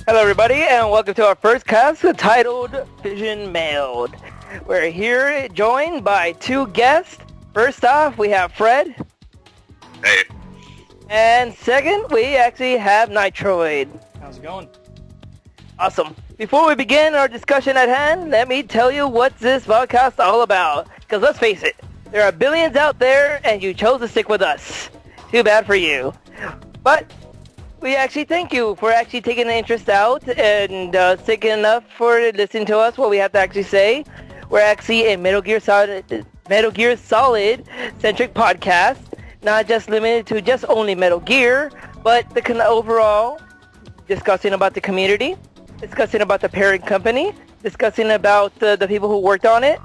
Hello, everybody, and welcome to our first cast titled Fission Mailed. We're here joined by two guests. First off, we have Fred. Hey. And second, we actually have Nitroid. How's it going? Awesome. Before we begin our discussion at hand, let me tell you what this podcast is all about. Because let's face it, there are billions out there, and you chose to stick with us. Too bad for you. But we actually thank you for actually taking an interest out and sticking enough for listening to us, what we have to actually say. We're actually a Metal Gear Solid centric podcast, not just limited to just only Metal Gear, but the overall discussing about the community, discussing about the parent company, discussing about the people who worked on it,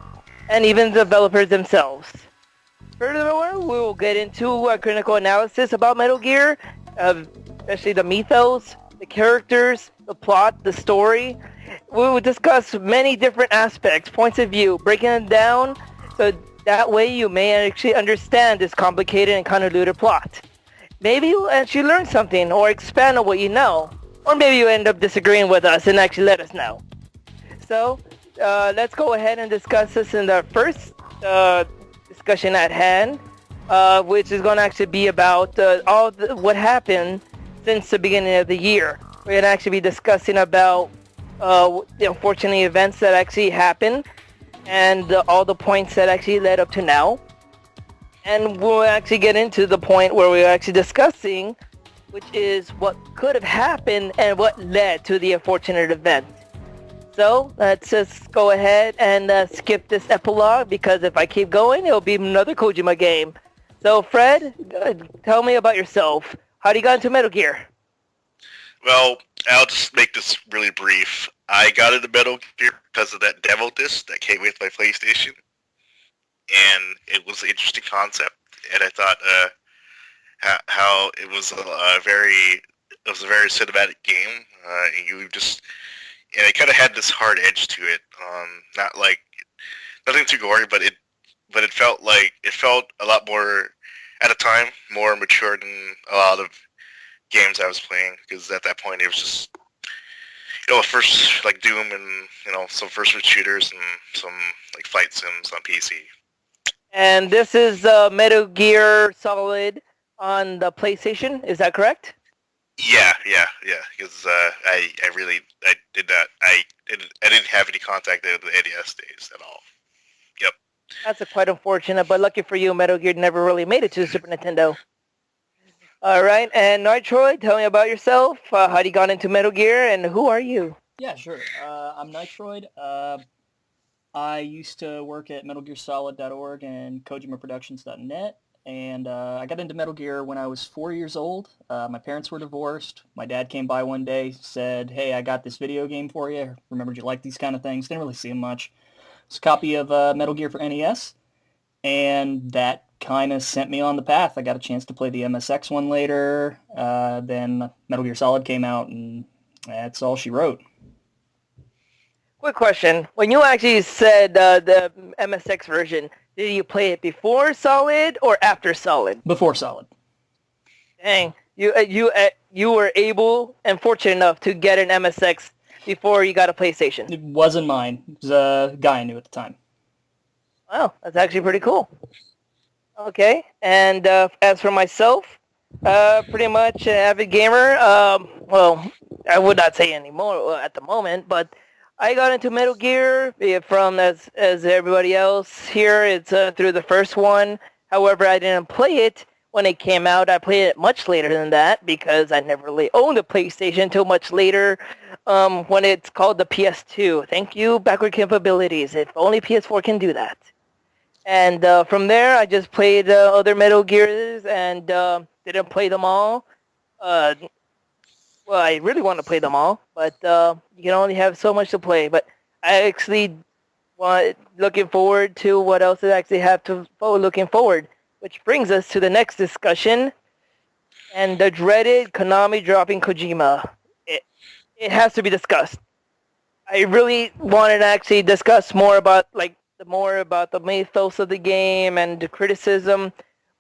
and even the developers themselves. Furthermore, we will get into a critical analysis about Metal Gear, especially the mythos, the characters, the plot, the story. We will discuss many different aspects, points of view, breaking it down so that way you may actually understand this complicated and convoluted plot. Maybe you actually learn something or expand on what you know. Or maybe you end up disagreeing with us and actually let us know. So, let's go ahead and discuss this in the first discussion at hand, which is going to actually be about what happened since the beginning of the year. We're going to actually be discussing about the unfortunate events that actually happened and all the points that actually led up to now. And we'll actually get into the point where we're actually discussing, which is what could have happened and what led to the unfortunate event. So let's just go ahead and skip this epilogue, because if I keep going, it'll be another Kojima game. So Fred, tell me about yourself. How do you got into Metal Gear? Well, I'll just make this really brief. I got into Metal Gear because of that demo disc that came with my PlayStation, and it was an interesting concept. And I thought how it was a very cinematic game. And it kind of had this hard edge to it. Not like nothing too gory, but it felt a lot more at a time more mature than a lot of games I was playing, because at that point it was just first like Doom and some first-person shooters and some like flight sims on PC. And this is Metal Gear Solid on the PlayStation, is that correct? Yeah. Because I didn't have any contact with the NES days at all. Yep. That's quite unfortunate, but lucky for you, Metal Gear never really made it to the Super Nintendo. All right, and Nitroid, tell me about yourself. How you got into Metal Gear, and who are you? Yeah, sure. I'm Nitroid. I used to work at MetalGearSolid.org and KojimaProductions.net, and I got into Metal Gear when I was 4 years old. My parents were divorced. My dad came by one day, said, "Hey, I got this video game for you. Remembered you like these kind of things." Didn't really see them much. It's a copy of Metal Gear for NES, and that kind of sent me on the path. I got a chance to play the MSX one later. Then Metal Gear Solid came out, and that's all she wrote. Quick question. When you actually said the MSX version, did you play it before Solid or after Solid? Before Solid. Dang. You were able and fortunate enough to get an MSX before you got a PlayStation. It wasn't mine. It was a guy I knew at the time. Wow, that's actually pretty cool. Okay, and as for myself, pretty much an avid gamer. Well, I would not say anymore at the moment, but I got into Metal Gear from as everybody else here. It's through the first one. However, I didn't play it when it came out. I played it much later than that because I never really owned a PlayStation until much later, when it's called the PS2. Thank you, backward capabilities. If only PS4 can do that. And from there, I just played other Metal Gears and didn't play them all. Well, I really want to play them all, but you can only have so much to play. But I actually looking forward to what else I actually have to looking forward, which brings us to the next discussion, and the dreaded Konami dropping Kojima. It has to be discussed. I really wanted to actually discuss more about the mythos of the game and the criticism,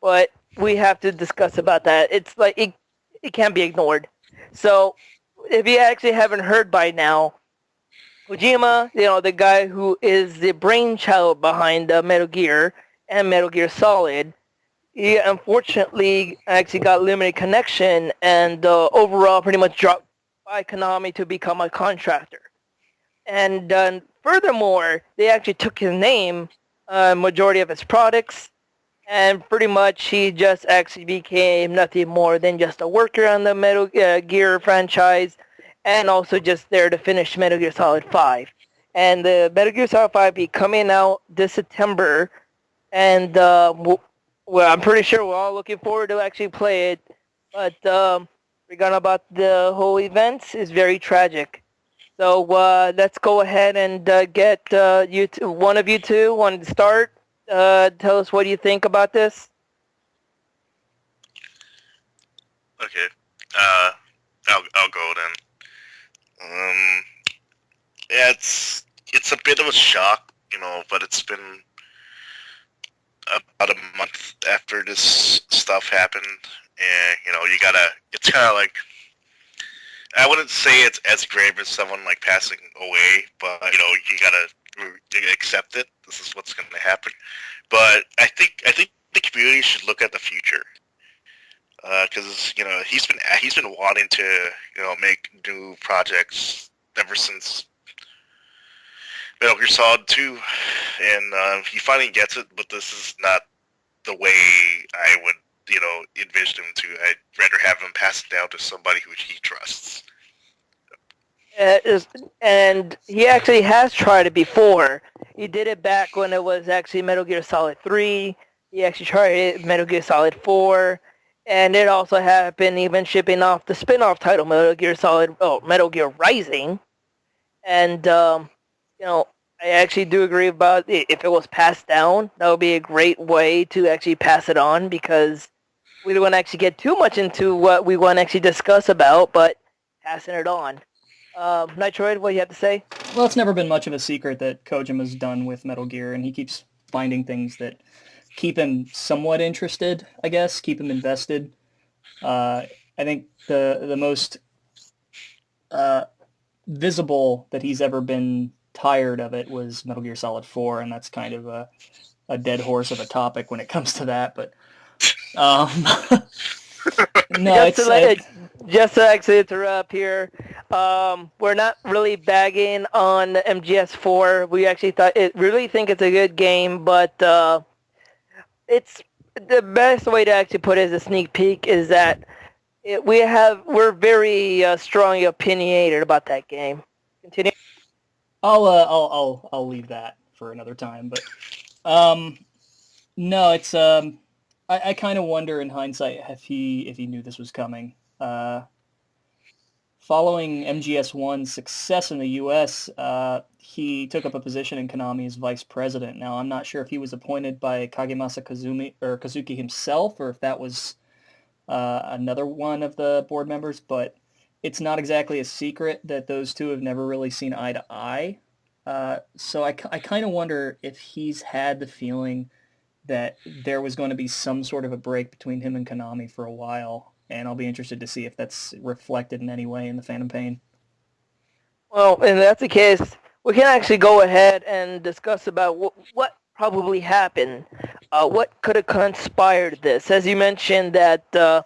but we have to discuss about that. It's like it can't be ignored. So if you actually haven't heard by now, Kojima, the guy who is the brainchild behind Metal Gear and Metal Gear Solid, he unfortunately actually got limited connection and overall pretty much dropped by Konami to become a contractor. And furthermore, they actually took his name, majority of his products, and pretty much he just actually became nothing more than just a worker on the Metal Gear franchise, and also just there to finish Metal Gear Solid 5. And the Metal Gear Solid 5 be coming out this September, and well, I'm pretty sure we're all looking forward to actually play it, but regarding about the whole event is very tragic. So let's go ahead and get one of you two want to start. Tell us what do you think about this. Okay. I'll go then. Yeah, it's a bit of a shock, but it's been about a month after this stuff happened, and it's kind of like, I wouldn't say it's as grave as someone like passing away, but you gotta accept it. This is what's going to happen. But I think the community should look at the future, because he's been wanting to make new projects ever since Metal Gear Solid 2, and he finally gets it. But this is not the way I would envision him to. I'd rather have him pass it down to somebody who he trusts. And he actually has tried it before. He did it back when it was actually Metal Gear Solid 3. He actually tried it Metal Gear Solid 4. And it also happened even shipping off the spin-off title Metal Gear Rising. And, I actually do agree about it. If it was passed down, that would be a great way to actually pass it on, because we don't want to actually get too much into what we want to actually discuss about, but passing it on. Nitroid, what do you have to say? Well, it's never been much of a secret that Kojima's done with Metal Gear, and he keeps finding things that keep him somewhat interested, I guess, keep him invested. I think the most visible that he's ever been tired of it was Metal Gear Solid 4, and that's kind of a dead horse of a topic when it comes to that, but no, just to actually interrupt here, we're not really bagging on MGS4. We actually really think it's a good game, but it's the best way to actually put it as a sneak peek is that we're very strongly opinionated about that game. Continue. I'll leave that for another time, but no, it's I kind of wonder in hindsight if he knew this was coming. Following MGS1's success in the U.S., he took up a position in Konami as vice president. Now, I'm not sure if he was appointed by Kagemasa Kazuki himself, or if that was another one of the board members, but it's not exactly a secret that those two have never really seen eye to eye. So I kind of wonder if he's had the feeling that there was going to be some sort of a break between him and Konami for a while, and I'll be interested to see if that's reflected in any way in the Phantom Pain. Well, if that's the case, we can actually go ahead and discuss about what probably happened. What could have conspired this? As you mentioned that the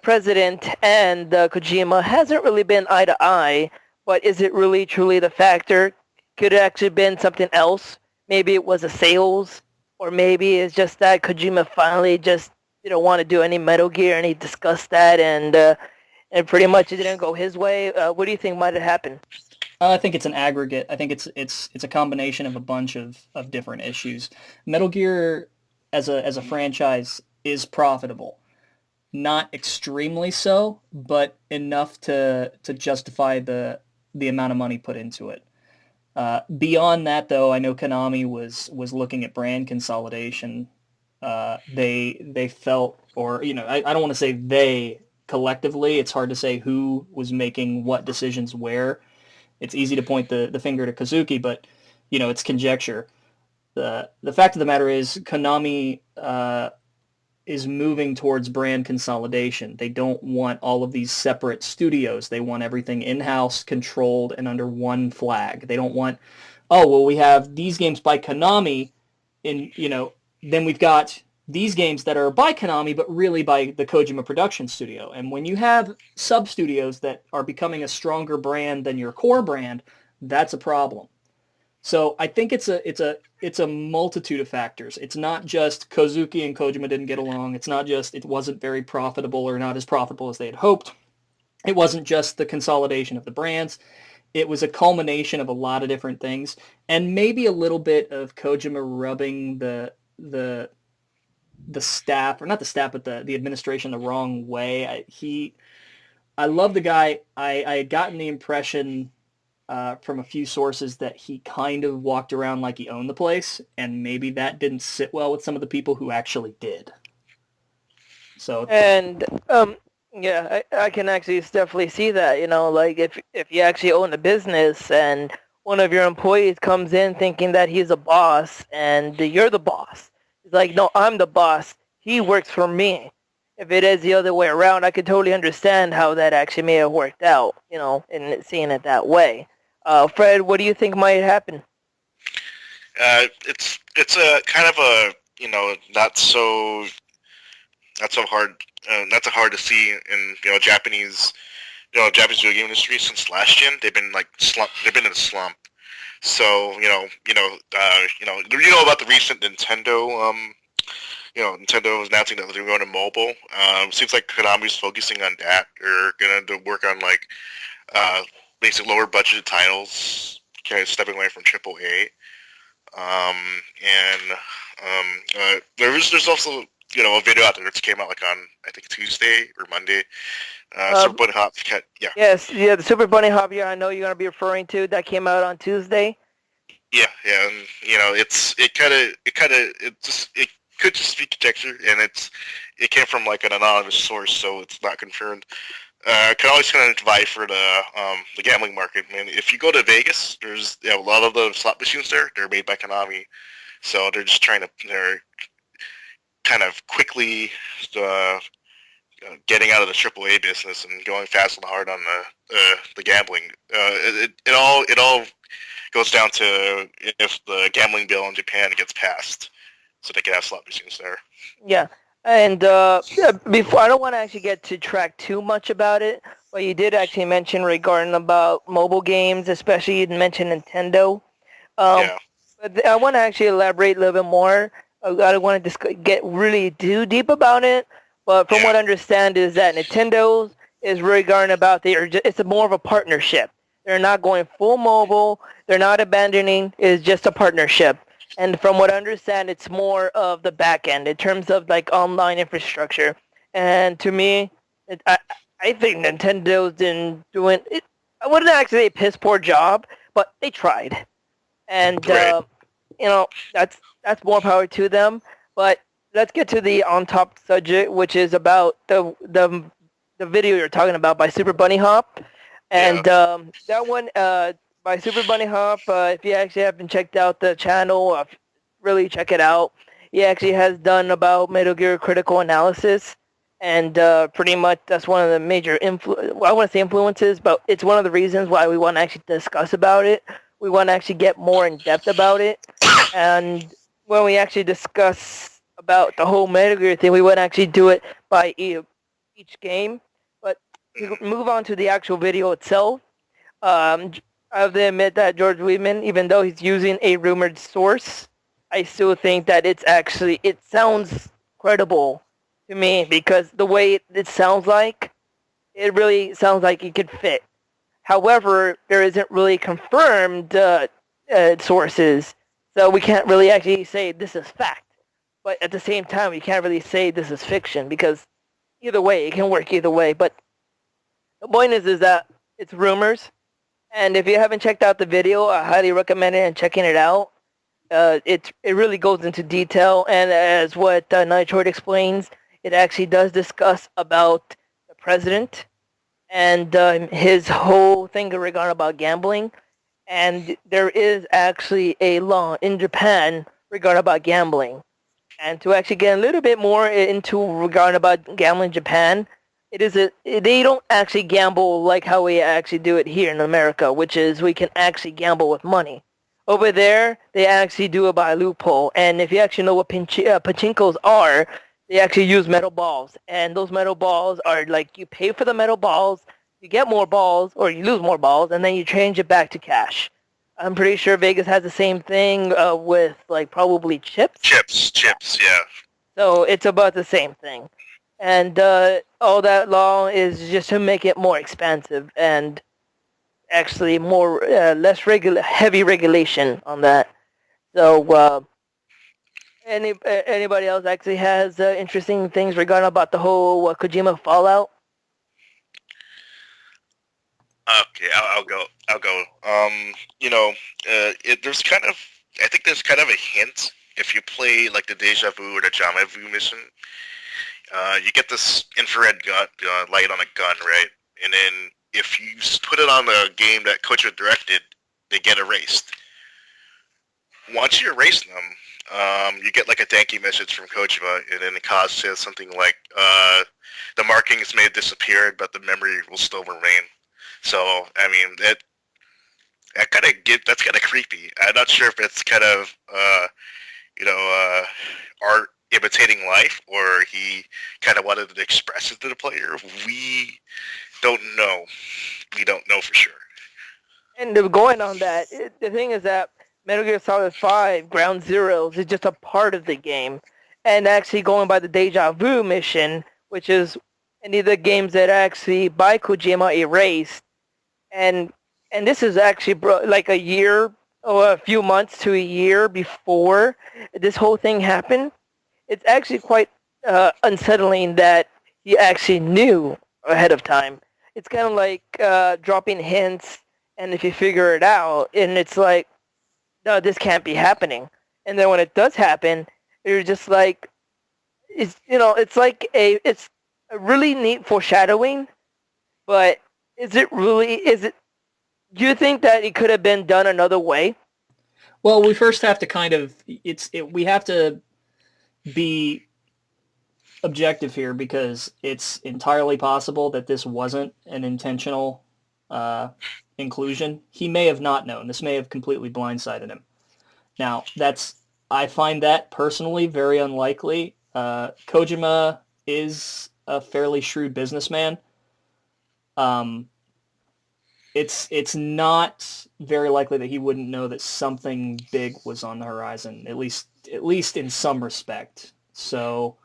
president and Kojima hasn't really been eye to eye, but is it really truly the factor? Could it actually been something else? Maybe it was a sales, or maybe it's just that Kojima finally just didn't want to do any Metal Gear, and he discussed that, and pretty much it didn't go his way. What do you think might have happened? I think it's an aggregate. I think it's a combination of a bunch of different issues. Metal Gear as a franchise is profitable. Not extremely so, but enough to justify the amount of money put into it. Beyond that, though, I know Konami was looking at brand consolidation. They felt, or I don't want to say they collectively. It's hard to say who was making what decisions where. It's easy to point the finger to Kazuki, but it's conjecture. The fact of the matter is, Konami is moving towards brand consolidation. They don't want all of these separate studios. They want everything in-house, controlled, and under one flag. They don't want, oh, well, we have these games by Konami, and, then we've got these games that are by Konami, but really by the Kojima production studio. And when you have sub-studios that are becoming a stronger brand than your core brand, that's a problem. So I think it's a multitude of factors. It's not just Kozuki and Kojima didn't get along. It's not just it wasn't very profitable or not as profitable as they had hoped. It wasn't just the consolidation of the brands. It was a culmination of a lot of different things, and maybe a little bit of Kojima rubbing the staff, or not the staff, but the administration the wrong way. I love the guy. I had gotten the impression from a few sources that he kind of walked around like he owned the place, and maybe that didn't sit well with some of the people who actually did. So yeah, I can actually definitely see that. Like if you actually own a business and one of your employees comes in thinking that he's a boss and you're the boss, he's like, no, I'm the boss. He works for me. If it is the other way around, I could totally understand how that actually may have worked out, and seeing it that way. Fred, what do you think might happen? It's a kind of a not so hard to see in Japanese video game industry since last gen. They've been in a slump. So you know about the recent Nintendo. Nintendo is announcing that they're going to mobile. Seems like Konami's focusing on that. They're gonna work on basic lower budget titles, kind of stepping away from AAA. There's also a video out there that came out on I think Tuesday or Monday. Super Bunny Hop. Yeah. Yes, the Super Bunny Hop. Yeah, I know you're gonna be referring to that came out on Tuesday. Yeah, and it could just be conjecture, and it came from an anonymous source, so it's not confirmed. Can always kind of vie for the gambling market. I mean, if you go to Vegas, there's a lot of the slot machines there. They're made by Konami, so they're kind of quickly getting out of the AAA business and going fast and hard on the gambling. It all goes down to if the gambling bill in Japan gets passed, so they can have slot machines there. Yeah. And before, I don't want to actually get to track too much about it, but you did actually mention regarding about mobile games, especially you mentioned Nintendo. Yeah. But I want to actually elaborate a little bit more. I don't want to get really too deep about it, but from what I understand is that Nintendo is regarding about it's more of a partnership. They're not going full mobile. They're not abandoning. It's just a partnership. And from what I understand, it's more of the back end in terms of online infrastructure. And to me, I think Nintendo's been doing it. I wouldn't actually say a piss poor job, but they tried. And that's more power to them. But let's get to the on top subject, which is about the video you're talking about by Super Bunny Hop, and that one. By Super Bunny Hop, if you actually haven't checked out the channel, really check it out. He actually has done about Metal Gear Critical Analysis, and pretty much that's one of the major I want to say influences, but it's one of the reasons why we want to actually discuss about it. We want to actually get more in depth about it, and when we actually discuss about the whole Metal Gear thing, we want to actually do it by each game. But to move on to the actual video itself, I have to admit that George Weidman, even though he's using a rumored source, I still think that it sounds credible to me because the way it sounds like, it really sounds like it could fit. However, there isn't really confirmed sources, so we can't really actually say this is fact. But at the same time, we can't really say this is fiction because either way, it can work either way. But the point is that it's rumors. And if you haven't checked out the video, I highly recommend it and checking it out. It really goes into detail, and as what Nitroid explains, it actually does discuss about the president and his whole thing regarding about gambling. And there is actually a law in Japan regarding about gambling. And to actually get a little bit more into regarding about gambling in Japan, they don't actually gamble like how we actually do it here in America, which is we can actually gamble with money. Over there, they actually do it by a loophole. And if you actually know what pachinkos are, they actually use metal balls. And those metal balls are like you pay for the metal balls, you get more balls, or you lose more balls, and then you change it back to cash. I'm pretty sure Vegas has the same thing with like probably chips. Chips, yeah. So it's about the same thing. And all that law is just to make it more expensive and actually more less heavy regulation on that. So anybody else actually has interesting things regarding about the whole Kojima Fallout? Okay, I'll go. I'll go. There's kind of, I think there's kind of a hint if you play like the Deja Vu or the Jama Vu mission. You get this infrared gun, light on a gun, right? And then if you put it on a game that Kojima directed, they get erased. Once you erase them, you get like a thank you message from Kojima, and then the cause says something like, the markings may have disappeared, but the memory will still remain. So, I mean, that's kind of creepy. I'm not sure if it's kind of, art imitating life, or he kind of wanted to express it to the player. We don't know. We don't know for sure. And going on that, the thing is that Metal Gear Solid 5 Ground Zeroes is just a part of the game. And actually going by the Deja Vu mission, which is any of the games that actually by Kojima erased, and this is actually like a year or a few months to a year before this whole thing happened. It's actually quite unsettling that he actually knew ahead of time. It's kind of like dropping hints, and if you figure it out, and it's like, no, this can't be happening. And then when it does happen, you're just like, it's it's a really neat foreshadowing, but do you think that it could have been done another way? Well, we first have to we have to be objective here, because it's entirely possible that this wasn't an intentional inclusion. He may have not known. This may have completely blindsided him. Now, I find that personally very unlikely. Kojima is a fairly shrewd businessman. It's not very likely that he wouldn't know that something big was on the horizon, at least in some respect. So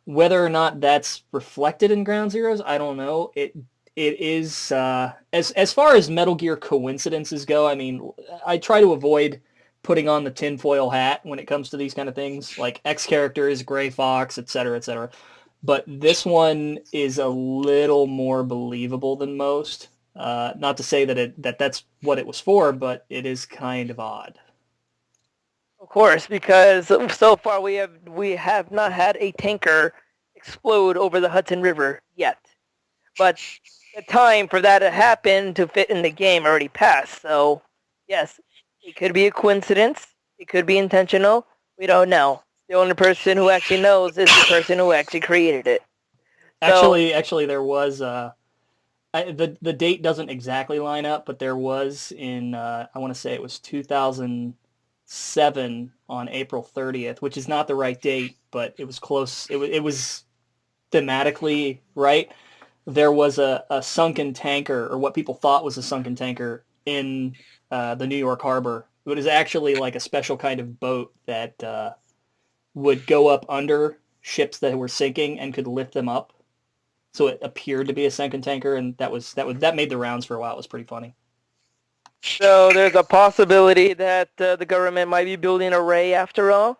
whether or not that's reflected in Ground Zeroes, I don't know. It is as far as Metal Gear coincidences go. I mean, I try to avoid putting on the tinfoil hat when it comes to these kind of things, like X characters, Gray Fox, etc., etc. But this one is a little more believable than most. Not to say that that's what it was for, but it is kind of odd. Of course, because so far we have not had a tanker explode over the Hudson River yet. But the time for that to happen to fit in the game already passed. So, yes, it could be a coincidence. It could be intentional. We don't know. The only person who actually knows is the person who actually created it. So, actually, there was the date doesn't exactly line up, but there was in I want to say it was 2007 on April 30th, which is not the right date, but it was close. It was thematically right. There was a sunken tanker, or what people thought was a sunken tanker, in the New York harbor. It was actually like a special kind of boat that would go up under ships that were sinking and could lift them up. So it appeared to be a sunken tanker, and that made the rounds for a while. It was pretty funny. So there's a possibility that the government might be building a ray after all?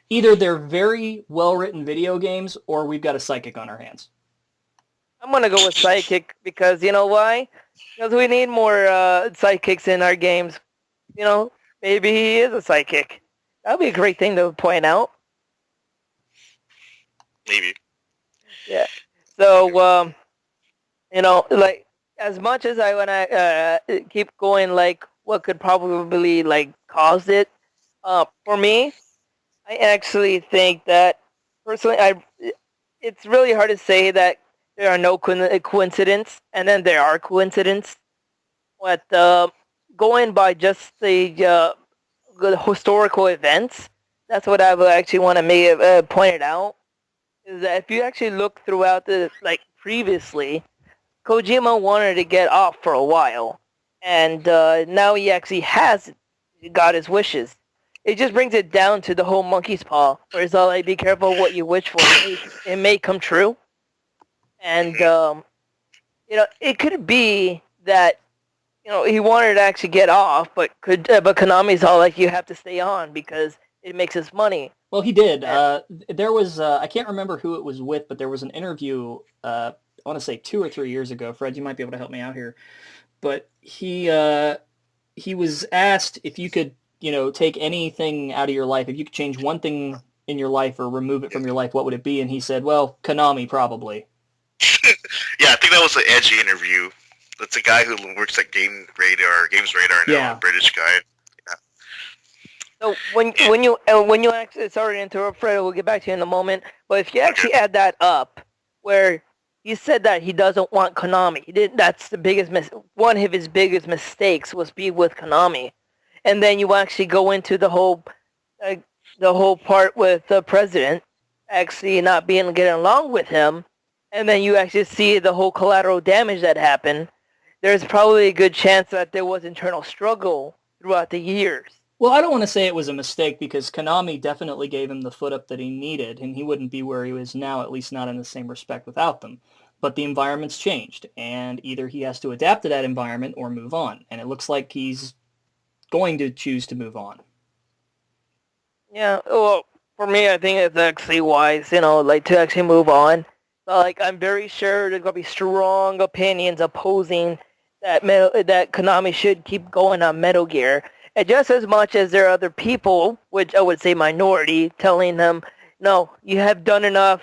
Either they're very well-written video games, or we've got a psychic on our hands. I'm going to go with psychic, because you know why? Because we need more psychics in our games. You know, maybe he is a psychic. That would be a great thing to point out. Maybe. Yeah. So, like, as much as I want to keep going, like, what could probably, like, cause it, for me, I actually think that personally, it's really hard to say that there are no coincidence, and then there are coincidence. But going by just the historical events, that's what I would actually want to make pointed out. Is that if you actually look throughout the like previously, Kojima wanted to get off for a while, and now he actually has got his wishes. It just brings it down to the whole monkey's paw, where it's all like, be careful what you wish for. It may come true, and it could be that he wanted to actually get off, but Konami's all like, you have to stay on because it makes us money. Well, he did. There was I can't remember who it was with, but there was an interview. I want to say 2 or 3 years ago. Fred, you might be able to help me out here. But he was asked if you could take anything out of your life, if you could change one thing in your life or remove it from your life, what would it be? And he said, well, Konami probably. Yeah, I think that was an edgy interview. That's a guy who works at Games Radar now, a British guy. So when you actually, sorry to interrupt, Fred, we'll get back to you in a moment. But if you actually add that up, where he said that he doesn't want Konami, he didn't. That's the biggest one of his biggest mistakes was be with Konami, and then you actually go into the whole part with the president actually not getting along with him, and then you actually see the whole collateral damage that happened. There's probably a good chance that there was internal struggle throughout the years. Well, I don't want to say it was a mistake because Konami definitely gave him the foot up that he needed, and he wouldn't be where he is now, at least not in the same respect without them. But the environment's changed, and either he has to adapt to that environment or move on. And it looks like he's going to choose to move on. Yeah, well, for me, I think it's actually wise, like to actually move on. But, like, I'm very sure there's going to be strong opinions opposing that Konami should keep going on Metal Gear. And just as much as there are other people, which I would say minority, telling them, no, you have done enough,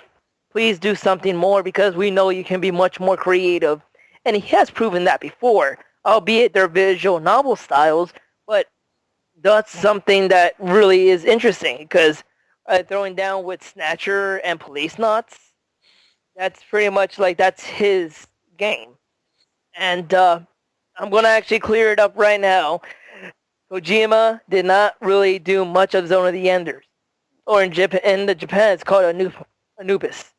please do something more because we know you can be much more creative. And he has proven that before, albeit their visual novel styles, but that's something that really is interesting because throwing down with Snatcher and Police Knots, that's pretty much like that's his game. And I'm going to actually clear it up right now. Kojima did not really do much of Zone of the Enders. Or in Japan it's called Anubis.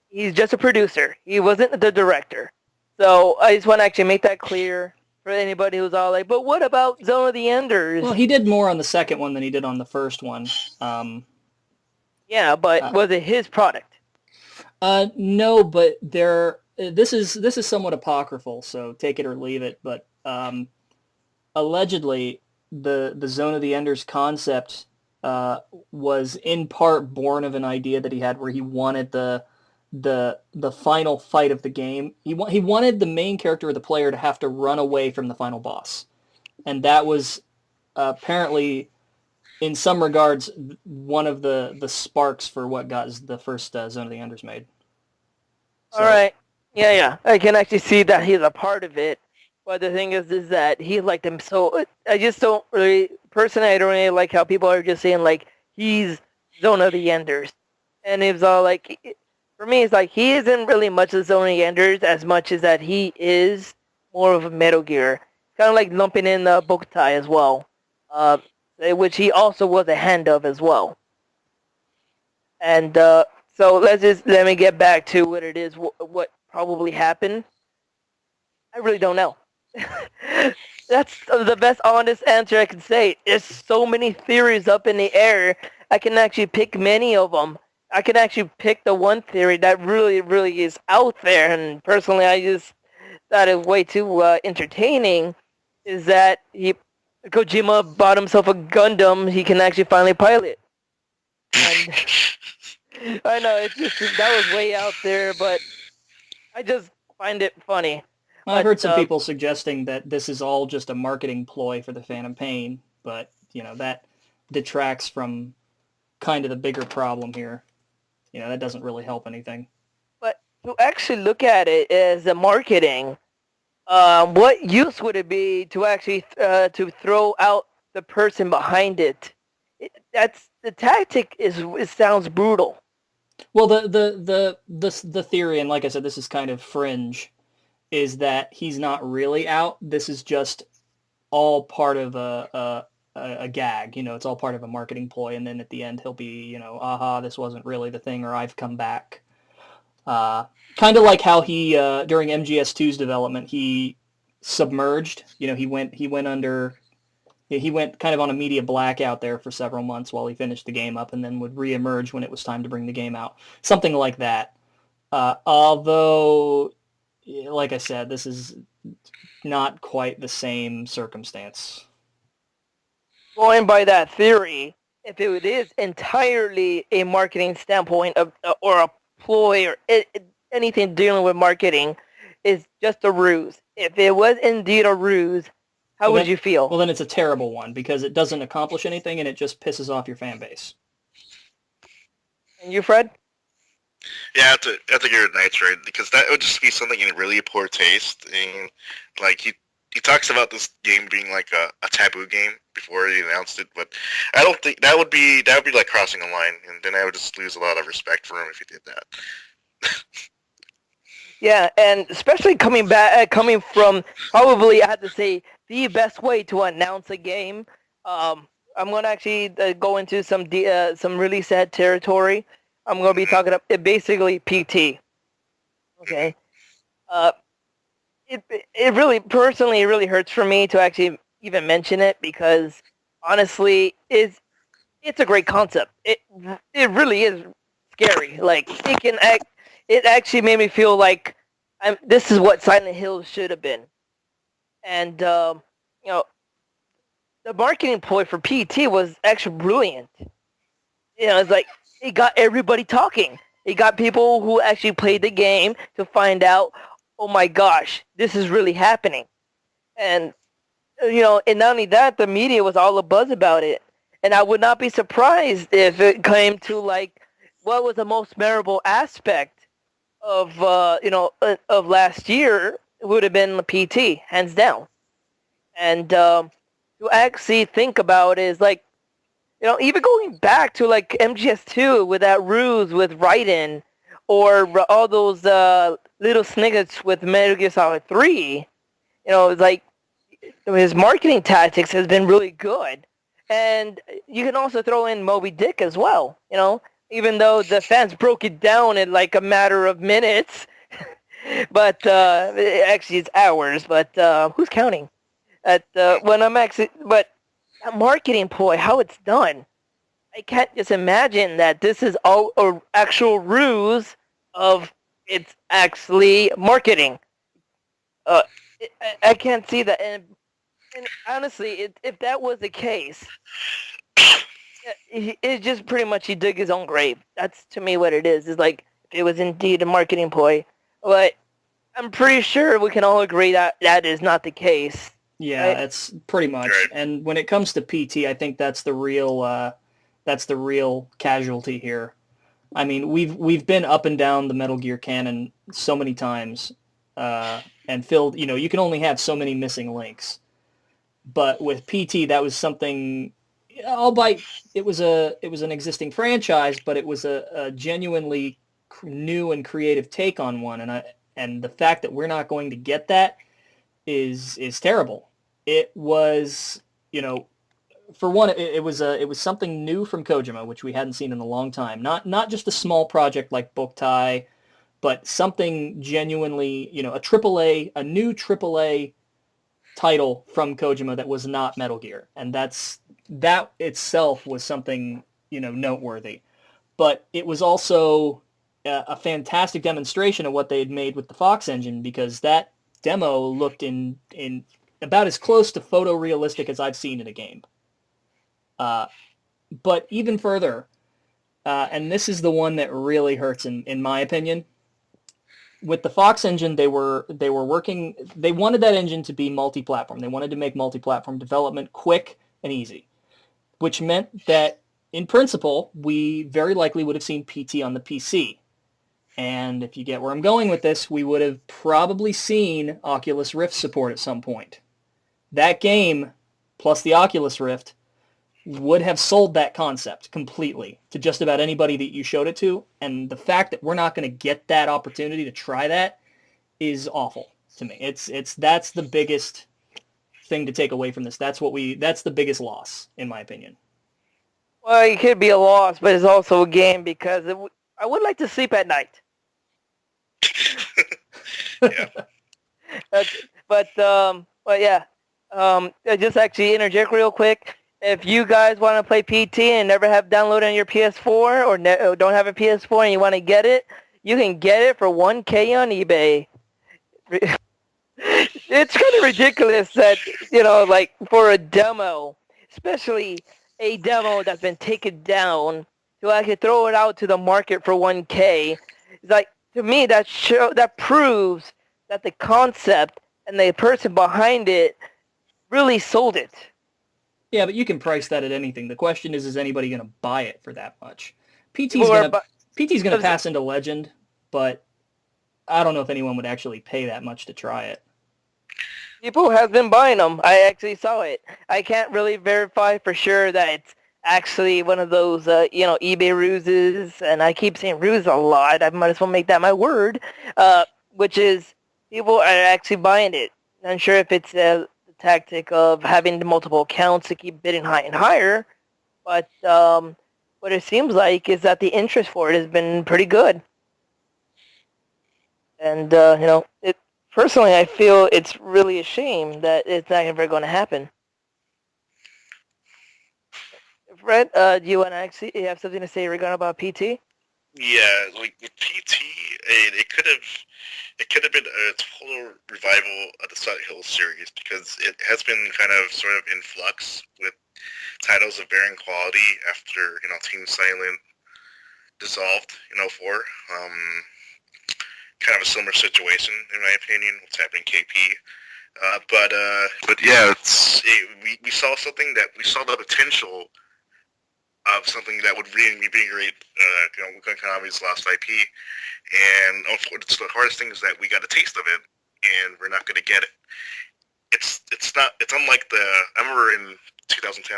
He's just a producer. He wasn't the director. So I just want to actually make that clear for anybody who's all like, but what about Zone of the Enders? Well, he did more on the second one than he did on the first one. Yeah, but was it his product? No, but this is somewhat apocryphal, so take it or leave it. But allegedly, the Zone of the Enders concept was in part born of an idea that he had where he wanted the final fight of the game. He wanted the main character or the player to have to run away from the final boss, and that was apparently, in some regards, one of the sparks for what got the first Zone of the Enders made. So, all right. Yeah. I can actually see that he's a part of it. But the thing is that he liked him so... I just don't really... Personally, I don't really like how people are just saying, like, he's Zone of the Enders. And it was all like... For me, it's like, he isn't really much of Zone of the Enders as much as that he is more of a Metal Gear. Kind of like lumping in Bokutai as well. Which he also was a hand of as well. And so let me get back to what it is, what probably happened. I really don't know. That's the best honest answer I can say. There's so many theories up in the air. I can actually pick many of them. I can actually pick the one theory that really, really is out there, and personally I just thought it was way too entertaining, is that Kojima bought himself a Gundam he can actually finally pilot. And I know, it's just, that was way out there, but I just find it funny. I've heard some people suggesting that this is all just a marketing ploy for the Phantom Pain, but, that detracts from kind of the bigger problem here. That doesn't really help anything. But to actually look at it as a marketing, what use would it be to actually to throw out the person behind it That's the tactic. It sounds brutal. Well, the theory, and like I said, this is kind of fringe, is that he's not really out. This is just all part of a gag. You know, it's all part of a marketing ploy, and then at the end he'll be, you know, aha, this wasn't really the thing, or I've come back. Kind of like how he during MGS2's development he submerged. You know, he went under. He went kind of on a media blackout there for several months while he finished the game up, and then would reemerge when it was time to bring the game out. Something like that. Although, like I said, this is not quite the same circumstance. Going by that theory, if it is entirely a marketing standpoint of, or a ploy or anything dealing with marketing, is just a ruse. If it was indeed a ruse, how would you feel? Well, then it's a terrible one because it doesn't accomplish anything and it just pisses off your fan base. And you, Fred? Yeah, I have to give it Knights, right? Because that would just be something in really poor taste. And like he talks about this game being like a taboo game before he announced it, but I don't think that would be like crossing a line, and then I would just lose a lot of respect for him if he did that. Yeah, and especially coming from probably, I have to say, the best way to announce a game. I'm going to actually go into some really sad territory. I'm going to be talking about basically PT. Okay. It really, personally, it really hurts for me to actually even mention it because honestly, it's a great concept. It really is scary. Like it actually made me feel like this is what Silent Hill should have been. And you know, the marketing ploy for PT was actually brilliant. You know, it's like it got everybody talking. It got people who actually played the game to find out, oh my gosh, this is really happening. And you know, and not only that, the media was all abuzz about it. And I would not be surprised if it came to like what was the most memorable aspect of of last year would have been the PT, hands down. And to actually think about is like, you know, even going back to like MGS2 with that ruse with Raiden, or all those little snippets with Metal Gear Solid 3, you know, like his marketing tactics has been really good. And you can also throw in Moby Dick as well, you know, even though the fans broke it down in like a matter of minutes. But actually it's hours, but who's counting? But a marketing ploy, how it's done, I can't just imagine that this is all an actual ruse of it's actually marketing. I can't see that, and honestly, if that was the case, it just pretty much he dug his own grave. That's to me what it is. Is like if it was indeed a marketing ploy, but I'm pretty sure we can all agree that that is not the case. Yeah, right? That's pretty much. Right. And when it comes to PT, I think that's the real casualty here. I mean, we've been up and down the Metal Gear canon so many times, and filled. You know, you can only have so many missing links. But with PT, that was something. Albeit it was an existing franchise, but it was a genuinely new and creative take on one, and the fact that we're not going to get that is terrible. It was, you know, for one, it was something new from Kojima, which we hadn't seen in a long time. Not just a small project like Boktai, but something genuinely, you know, a new AAA title from Kojima that was not Metal Gear, and that itself was something, you know, noteworthy. But it was also a fantastic demonstration of what they had made with the Fox engine, because that demo looked in about as close to photorealistic as I've seen in a game. But even further, and this is the one that really hurts in my opinion, with the Fox engine, they wanted that engine to be multi-platform. They wanted to make multi-platform development quick and easy, which meant that, in principle, we very likely would have seen PT on the PC. And if you get where I'm going with this, we would have probably seen Oculus Rift support at some point. That game, plus the Oculus Rift, would have sold that concept completely to just about anybody that you showed it to. And the fact that we're not going to get that opportunity to try that is awful to me. That's the biggest thing to take away from this. That's the biggest loss, in my opinion. Well, it could be a loss, but it's also a game because I would like to sleep at night. Yeah. But yeah. I just actually interject real quick. If you guys want to play PT and never have downloaded on your PS4 or don't have a PS4 and you want to get it, you can get it for $1K on eBay. It's kind of ridiculous that, like for a demo, especially a demo that's been taken down, to actually throw it out to the market for $1K. It's like, to me, that proves that the concept and the person behind it really sold it. Yeah, but you can price that at anything. The question is anybody going to buy it for that much? PT's going to pass into Legend, but I don't know if anyone would actually pay that much to try it. People have been buying them. I actually saw it. I can't really verify for sure that it's actually one of those, eBay ruses, and I keep saying ruse a lot. I might as well make that my word, which is people are actually buying it. I'm sure if it's the tactic of having multiple accounts to keep bidding higher and higher, but what it seems like is that the interest for it has been pretty good. And, personally, I feel it's really a shame that it's not ever going to happen. Fred, do you want to actually have something to say regarding about PT? Yeah, like with PT, it could have been a total revival of the Silent Hill series because it has been kind of sort of in flux with titles of varying quality after Team Silent dissolved in 04. Kind of a similar situation in my opinion. What's happening KP. But yeah, we saw something that we saw the potential of something that would reinvigorate Konami's lost IP, and the hardest thing is that we got a taste of it, and we're not going to get it. It's unlike I remember in 2010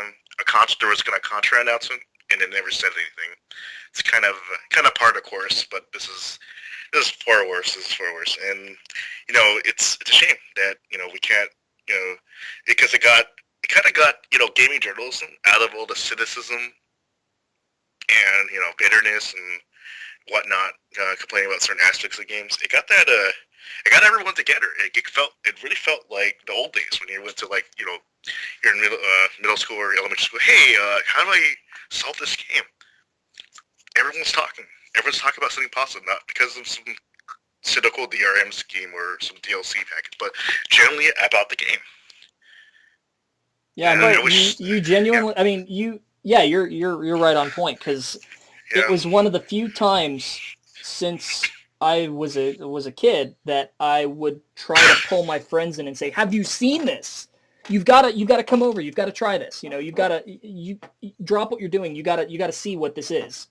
there was a Contra announcement, and it never said anything. It's kind of par the course, but this is far worse. This is far worse, and it's a shame that we can't because it kind of got gaming journalism out of all the cynicism and bitterness and whatnot, complaining about certain aspects of games. It got everyone together. It really felt like the old days when you went to you're in middle school or elementary school. Hey, how do I solve this game? Everyone's talking about something positive, not because of some cynical DRM scheme or some DLC package, but generally about the game. Yeah, I mean, you genuinely. Yeah. I mean, you're right on point because it was one of the few times since I was a kid that I would try to pull my friends in and say, "Have you seen this? You've got to come over. You've got to try this. You've got to drop what you're doing. You got to see what this is."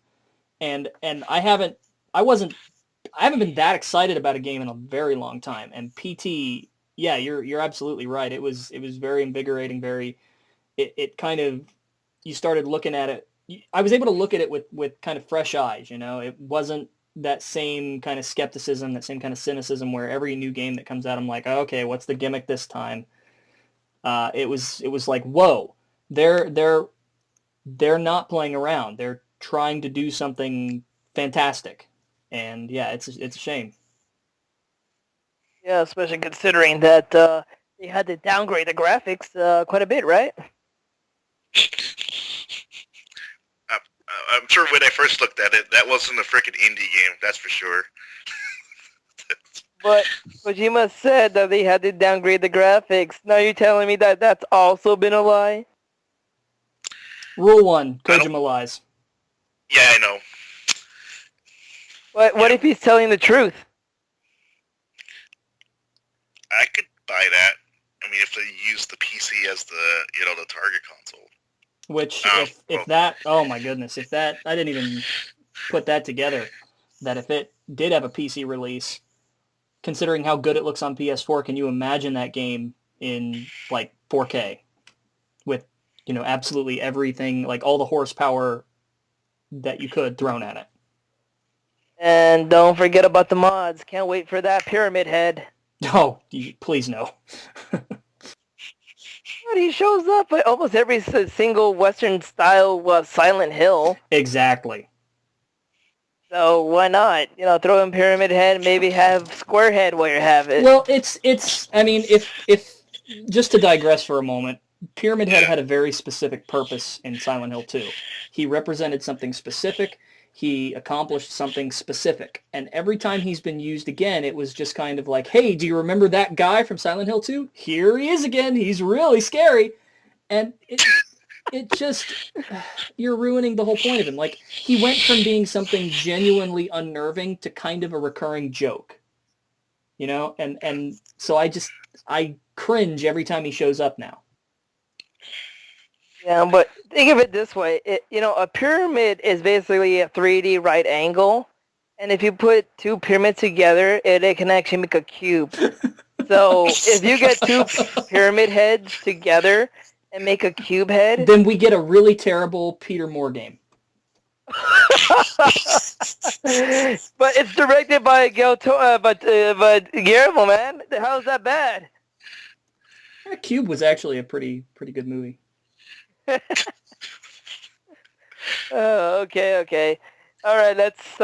And I haven't been that excited about a game in a very long time. And PT, yeah, you're absolutely right. It was very invigorating. It kind of, you started looking at it. I was able to look at it with kind of fresh eyes. It wasn't that same kind of skepticism, that same kind of cynicism where every new game that comes out, I'm like, oh, okay, what's the gimmick this time? It was like, whoa, they're not playing around. They're trying to do something fantastic, and yeah, it's a shame. Yeah, especially considering that they had to downgrade the graphics quite a bit, right? I'm sure when I first looked at it, that wasn't a freaking indie game, that's for sure. But Kojima said that they had to downgrade the graphics. Now you're telling me that that's also been a lie? Rule 1, Kojima lies. Yeah, I know. What if he's telling the truth? I could buy that. I mean, if they use the PC as the target console. Which, if that, oh my goodness, if that, I didn't even put that together, that if it did have a PC release, considering how good it looks on PS4, can you imagine that game in, 4K? With absolutely everything, like all the horsepower that you could thrown at it. And don't forget about the mods. Can't wait for that Pyramid Head. Oh, please no. But he shows up at almost every single Western style Silent Hill. Exactly. So why not? Throw in Pyramid Head, maybe have Square Head while you have it. Well, it's. I mean, if just to digress for a moment, Pyramid Head had a very specific purpose in Silent Hill 2. He represented something specific. He accomplished something specific. And every time he's been used again, it was just kind of like, hey, do you remember that guy from Silent Hill 2? Here he is again. He's really scary. And it just, you're ruining the whole point of him. Like, he went from being something genuinely unnerving to kind of a recurring joke. And so I cringe every time he shows up now. Yeah, but think of it this way. A pyramid is basically a 3D right angle. And if you put two pyramids together, it can actually make a cube. So if you get two pyramid heads together and make a cube head... Then we get a really terrible Peter Moore game. But it's directed by Guillermo, man. How's that bad? Cube was actually a pretty good movie. Oh, okay. All right, let's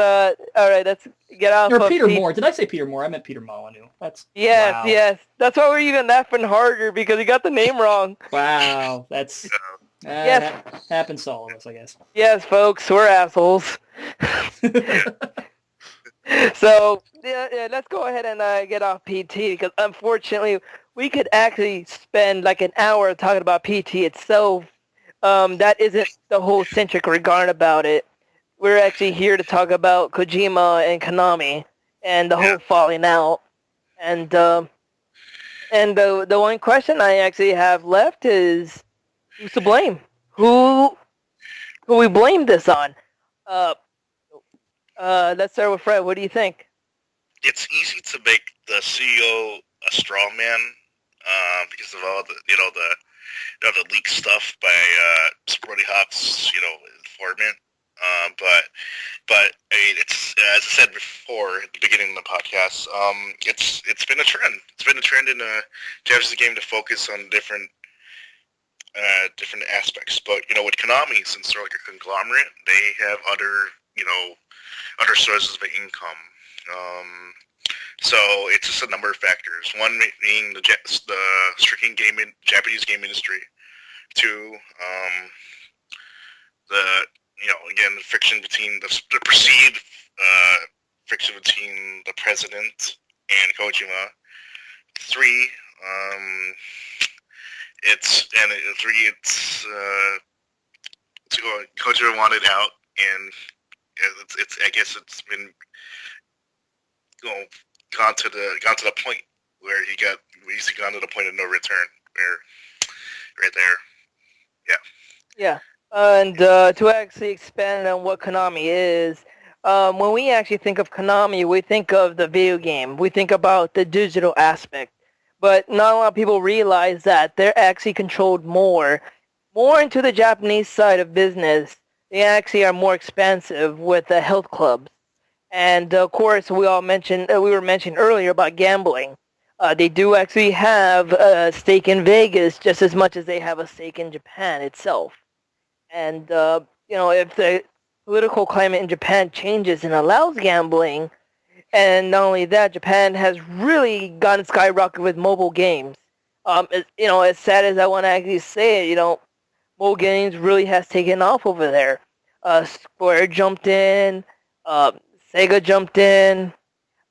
get off. Or Peter Moore. Did I say Peter Moore? I meant Peter Molyneux. Yes, wow. Yes. That's why we're even laughing harder because you got the name wrong. Wow, that's yes. Happens to all of us, I guess. Yes, folks, we're assholes. So yeah, let's go ahead and get off PT because unfortunately we could actually spend like an hour talking about PT itself. That isn't the whole centric regard about it. We're actually here to talk about Kojima and Konami and the whole falling out. And the one question I actually have left is who's to blame? Who we blame this on? Let's start with Fred. What do you think? It's easy to make the CEO a straw man because of all the the leaked stuff by Sporty Hop's informant. But I mean, it's as I said before at the beginning of the podcast. It's been a trend. It's been a trend in Japanese game to focus on different aspects. But with Konami, since they're like a conglomerate, they have other sources of income. So it's just a number of factors. One being the stricken Japanese game industry. Two, the friction between the perceived friction between the president and Kojima. Three, Kojima wanted out, and I guess it's been gone to the point where he's gone to the point of no return. Where right there, yeah. And to actually expand on what Konami is, when we actually think of Konami, we think of the video game. We think about the digital aspect. But not a lot of people realize that they're actually controlled more into the Japanese side of business. They actually are more expansive with the health clubs. And of course, we were mentioning earlier about gambling. They do actually have a stake in Vegas just as much as they have a stake in Japan itself. And if the political climate in Japan changes and allows gambling, and not only that, Japan has really gone skyrocket with mobile games. As sad as I want to actually say it, mobile games really has taken off over there. Square jumped in, Sega jumped in,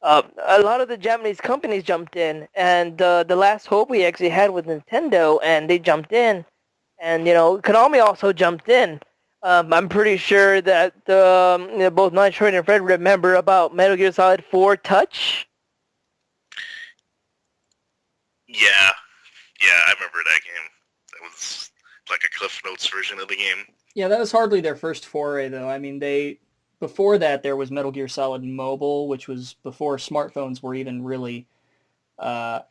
a lot of the Japanese companies jumped in, and the last hope we actually had was Nintendo, and they jumped in, and Konami also jumped in. I'm pretty sure that both Nitroid and Fred remember about Metal Gear Solid 4 Touch. Yeah, I remember that game. That was like a Cliff Notes version of the game. Yeah, that was hardly their first foray, though. I mean, before that there was Metal Gear Solid Mobile, which was before smartphones were even really a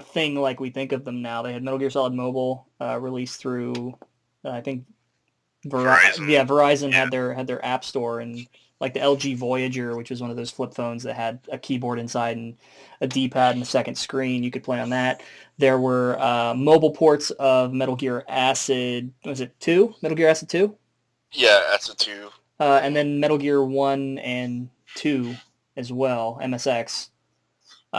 thing like we think of them now. They had Metal Gear Solid Mobile released through I think Verizon. Yeah, Verizon had their app store, and like the LG Voyager, which was one of those flip phones that had a keyboard inside and a D-pad and a second screen. You could play on that. There were mobile ports of Metal Gear Acid. Was it 2? Metal Gear Acid 2? Yeah, that's a 2. And then Metal Gear 1 and 2 as well, MSX.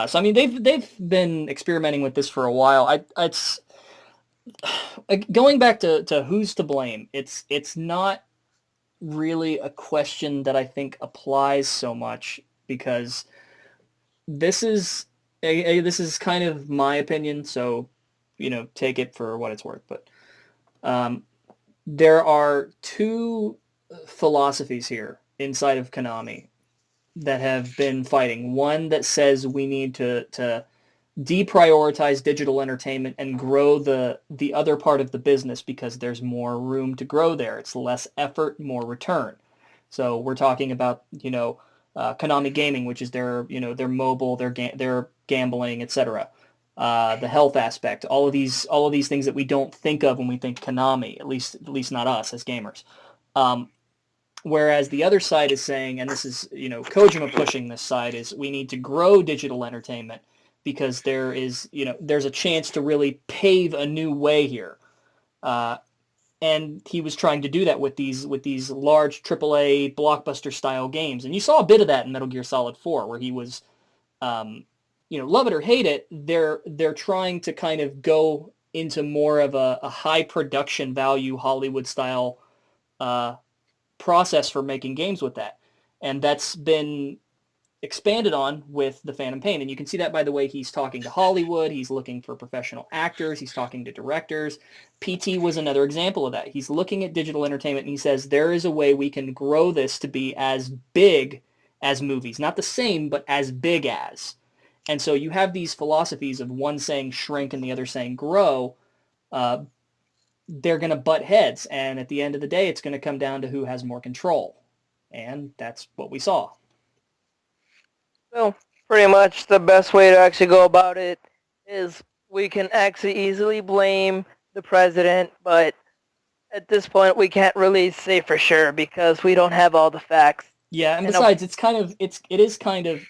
So I mean, they've been experimenting with this for a while. It's going back to who's to blame. It's not really a question that I think applies so much, because this is kind of my opinion. So, take it for what it's worth. But there are two philosophies here inside of Konami that have been fighting. One that says we need to deprioritize digital entertainment and grow the other part of the business because there's more room to grow there. It's less effort, more return. So we're talking about Konami Gaming, which is their mobile, their gambling, etc. The health aspect, all of these things that we don't think of when we think Konami, at least not us as gamers. Whereas the other side is saying, and this is Kojima pushing this side, is we need to grow digital entertainment because there's a chance to really pave a new way here. And he was trying to do that with these large AAA blockbuster style games. And you saw a bit of that in Metal Gear Solid 4, where he was, love it or hate it, they're trying to kind of go into more of a high production value Hollywood style process for making games with that. And that's been expanded on with the Phantom Pain. And you can see that by the way he's talking to Hollywood. He's looking for professional actors. He's talking to directors. PT was another example of that. He's looking at digital entertainment and he says there is a way we can grow this to be as big as movies. Not the same, but as big as. And so you have these philosophies of one saying shrink and the other saying grow. They're going to butt heads. And at the end of the day, it's going to come down to who has more control. And that's what we saw. Well, pretty much the best way to actually go about it is we can actually easily blame the president, but at this point we can't really say for sure because we don't have all the facts. Yeah, and besides, it is kind of,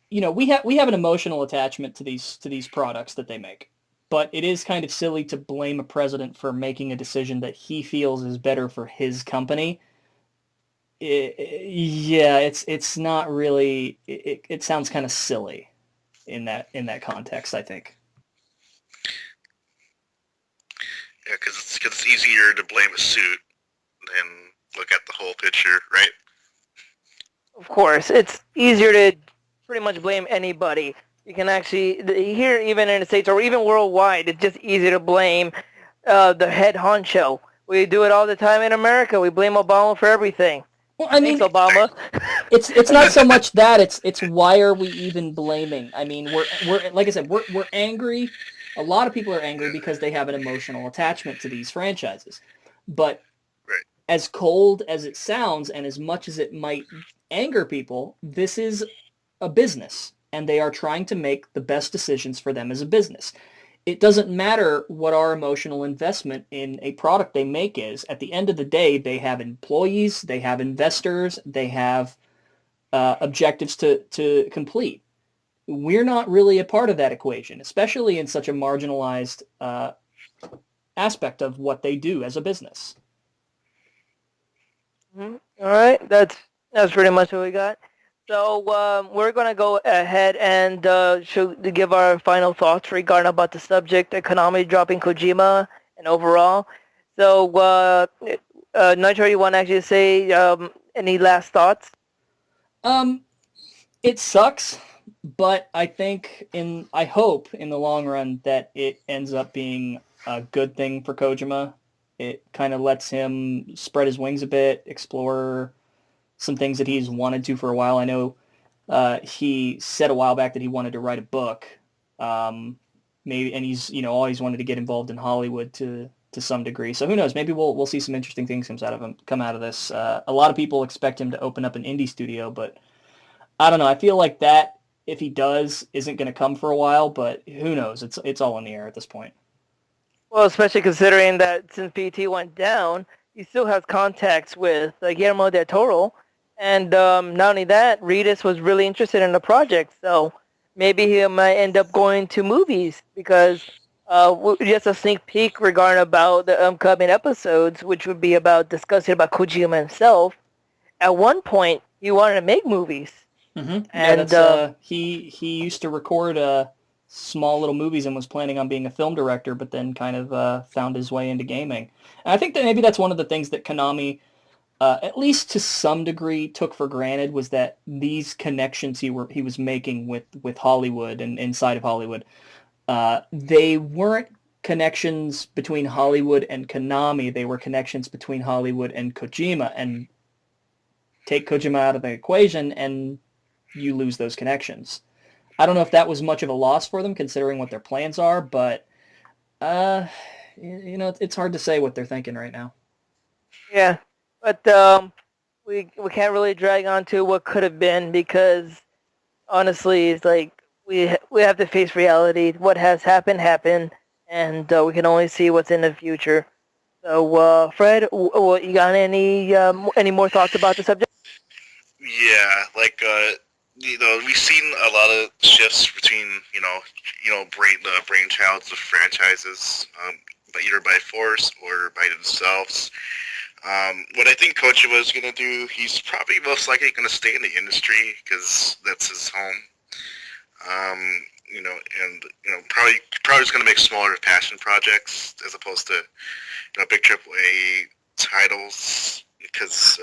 we have an emotional attachment to these products that they make, but it is kind of silly to blame a president for making a decision that he feels is better for his company. It's not really. It sounds kind of silly in that context, I think. Yeah, because it's easier to blame a suit than look at the whole picture, right? Of course, it's easier to pretty much blame anybody. You can actually here, even in the States or even worldwide, it's just easy to blame the head honcho. We do it all the time in America. We blame Obama for everything. Well, I mean, thanks, Obama. It's not so much that it's why are we even blaming? I mean, we're like I said, we're angry. A lot of people are angry because they have an emotional attachment to these franchises. But as cold as it sounds, and as much as it might anger people, this is a business, and they are trying to make the best decisions for them as a business. It doesn't matter what our emotional investment in a product they make is. At the end of the day, they have employees, they have investors, they have objectives to complete. We're not really a part of that equation, especially in such a marginalized aspect of what they do as a business. Mm-hmm. All right, that's pretty much what we got. So we're going to go ahead and give our final thoughts regarding about the subject, Konami dropping Kojima and overall. So Nitro, you want to actually say any last thoughts? It sucks, but I hope in the long run that it ends up being a good thing for Kojima. It kind of lets him spread his wings a bit, explore some things that he's wanted to for a while. I know he said a while back that he wanted to write a book, and he's always wanted to get involved in Hollywood to some degree. So who knows? Maybe we'll see some interesting things come out of this. A lot of people expect him to open up an indie studio, but I don't know. I feel like that, if he does, isn't going to come for a while. But who knows? It's all in the air at this point. Well, especially considering that since PT went down, he still has contacts with Guillermo del Toro, and not only that, Reedus was really interested in the project, so maybe he might end up going to movies because just a sneak peek regarding about the upcoming episodes, which would be about discussing about Kojima himself. At one point, he wanted to make movies, Yeah, and that's he used to record small little movies and was planning on being a film director, but then kind of found his way into gaming. And I think that maybe that's one of the things that Konami, at least to some degree, took for granted was that these connections he was making with Hollywood and inside of Hollywood, they weren't connections between Hollywood and Konami. They were connections between Hollywood and Kojima. And take Kojima out of the equation, and you lose those connections. I don't know if that was much of a loss for them, considering what their plans are, but it's hard to say what they're thinking right now. yeah, but we can't really drag on to what could have been because honestly, it's like we have to face reality. What has happened, and we can only see what's in the future. So, Fred, you got any more thoughts about the subject? Yeah, like we've seen a lot of shifts between the brainchilds of franchises, but either by force or by themselves. What I think Kojima is gonna do, he's probably most likely gonna stay in the industry because that's his home. Probably just gonna make smaller passion projects as opposed to big AAA titles because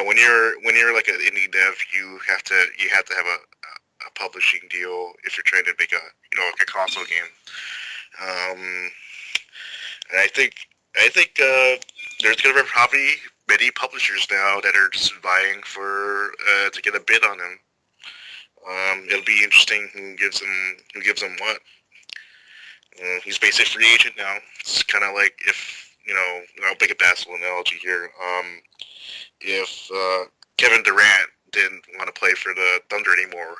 when you're like an indie dev, you have to have a publishing deal if you're trying to make like a console game. And I think there's gonna be probably many publishers now that are just vying for to get a bid on him. It'll be interesting who gives him what. He's basically a free agent now. It's kind of like if I'll make a basketball analogy here. If Kevin Durant didn't want to play for the Thunder anymore,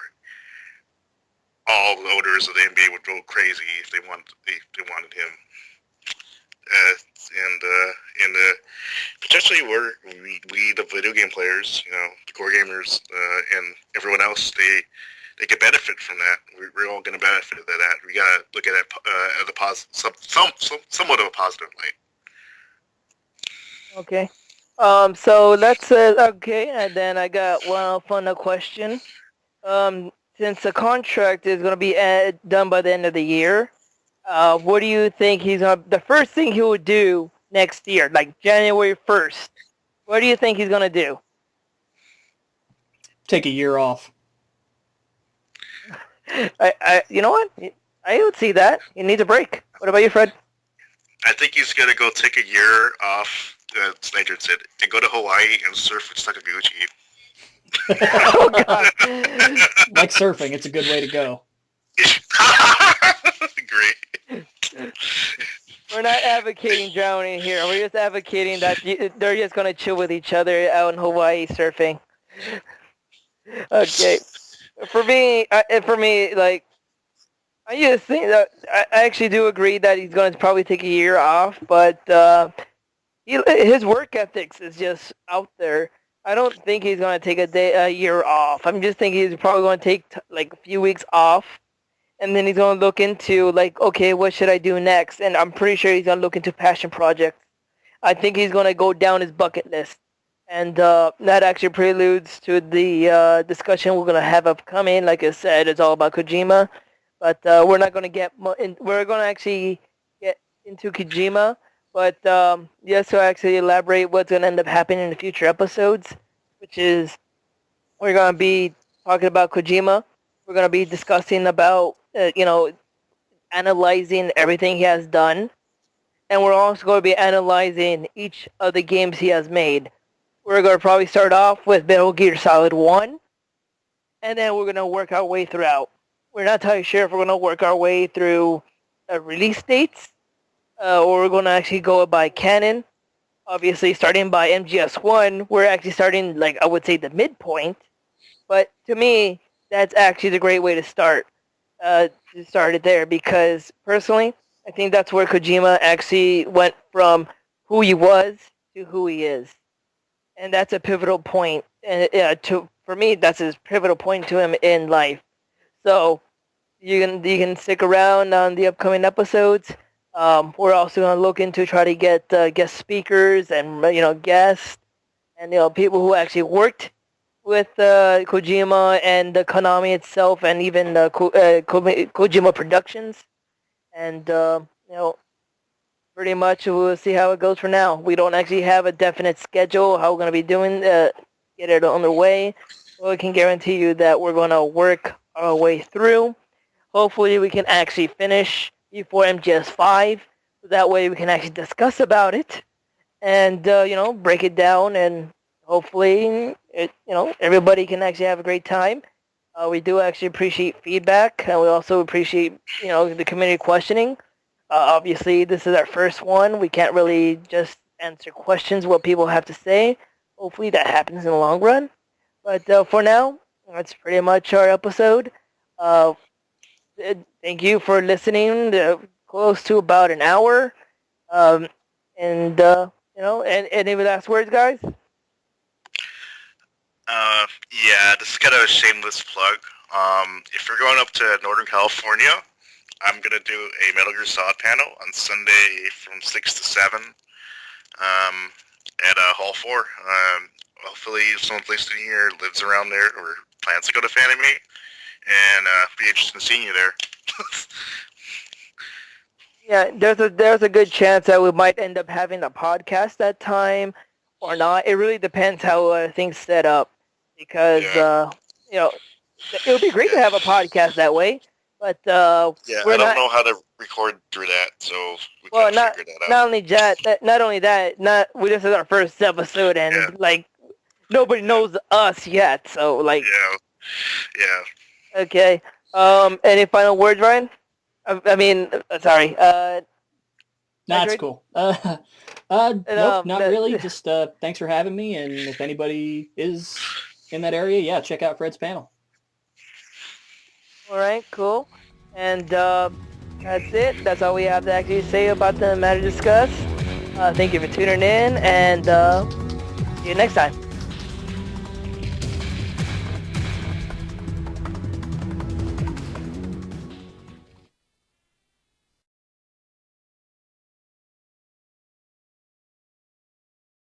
all the owners of the NBA would go crazy if they wanted him. And potentially we the video game players, the core gamers, and everyone else, they could benefit from that. We're all going to benefit of that. We got to look at it as somewhat of a positive light. Okay. So let's okay, and then I got one final question. Since the contract is going to be done by the end of the year, what do you think the first thing he would do next year, like January 1st? What do you think he's going to do? Take a year off. You know what? I would see that. He needs a break. What about you, Fred? I think he's going to go take a year off, Snyder said, and go to Hawaii and surf with Sakaguchi. Oh, God. Like surfing, it's a good way to go. Great. We're not advocating drowning here. We're just advocating that they're just going to chill with each other out in Hawaii surfing. Okay. For me, like, I just think that I actually do agree that he's going to probably take a year off, but his work ethics is just out there. I don't think he's going to take a year off. I'm just thinking he's probably going to take like a few weeks off, and then he's going to look into like, okay, what should I do next? And I'm pretty sure he's going to look into passion projects. I think he's going to go down his bucket list. And that actually preludes to the discussion we're going to have upcoming. Like I said, it's all about Kojima. But we're not going to we're going to actually get into Kojima. But yes, to actually elaborate what's going to end up happening in the future episodes, which is we're going to be talking about Kojima. We're going to be discussing about, analyzing everything he has done. And we're also going to be analyzing each of the games he has made. We're going to probably start off with Metal Gear Solid 1, and then we're going to work our way throughout. We're not entirely sure if we're going to work our way through release dates, or we're going to actually go by canon. Obviously, starting by MGS1, we're actually starting, like, I would say the midpoint. But to me, that's actually the great way to start it there, because personally, I think that's where Kojima actually went from who he was to who he is, and that's a pivotal point. And for me, that's his pivotal point to him in life. So you can stick around on the upcoming episodes. We're also going to look into try to get guest speakers and guests and people who actually worked with Kojima and Konami itself, and even Kojima Productions. And pretty much we'll see how it goes for now. We don't actually have a definite schedule how we're going to be doing get it on the way. But we can guarantee you that we're going to work our way through. Hopefully we can actually finish before MGS5. So that way we can actually discuss about it and break it down, and hopefully everybody can actually have a great time. We do actually appreciate feedback, and we also appreciate the community questioning. Obviously, this is our first one. We can't really just answer questions, what people have to say. Hopefully that happens in the long run. But for now, that's pretty much our episode. Thank you for listening to close to about an hour. And any last words, guys? Yeah, this is kind of a shameless plug. If you're going up to Northern California, I'm going to do a Metal Gear Solid panel on Sunday from 6 to 7 at Hall 4. Hopefully someone listening here lives around there or plans to go to Fanime, and be interested in seeing you there. Yeah, there's a good chance that we might end up having a podcast that time or not. It really depends how things set up, because it would be great to have a podcast that way. But I don't know how to record through that, so we can't figure that out. Not only that, this is our first episode, and nobody knows us yet. So yeah. Okay. Any final words, Ryan? Sorry. That's cool. Nope, not really. Just thanks for having me, and if anybody is in that area, check out Fred's panel. All right, cool. And that's it. That's all we have to actually say about the matter discussed. Thank you for tuning in, and see you next time.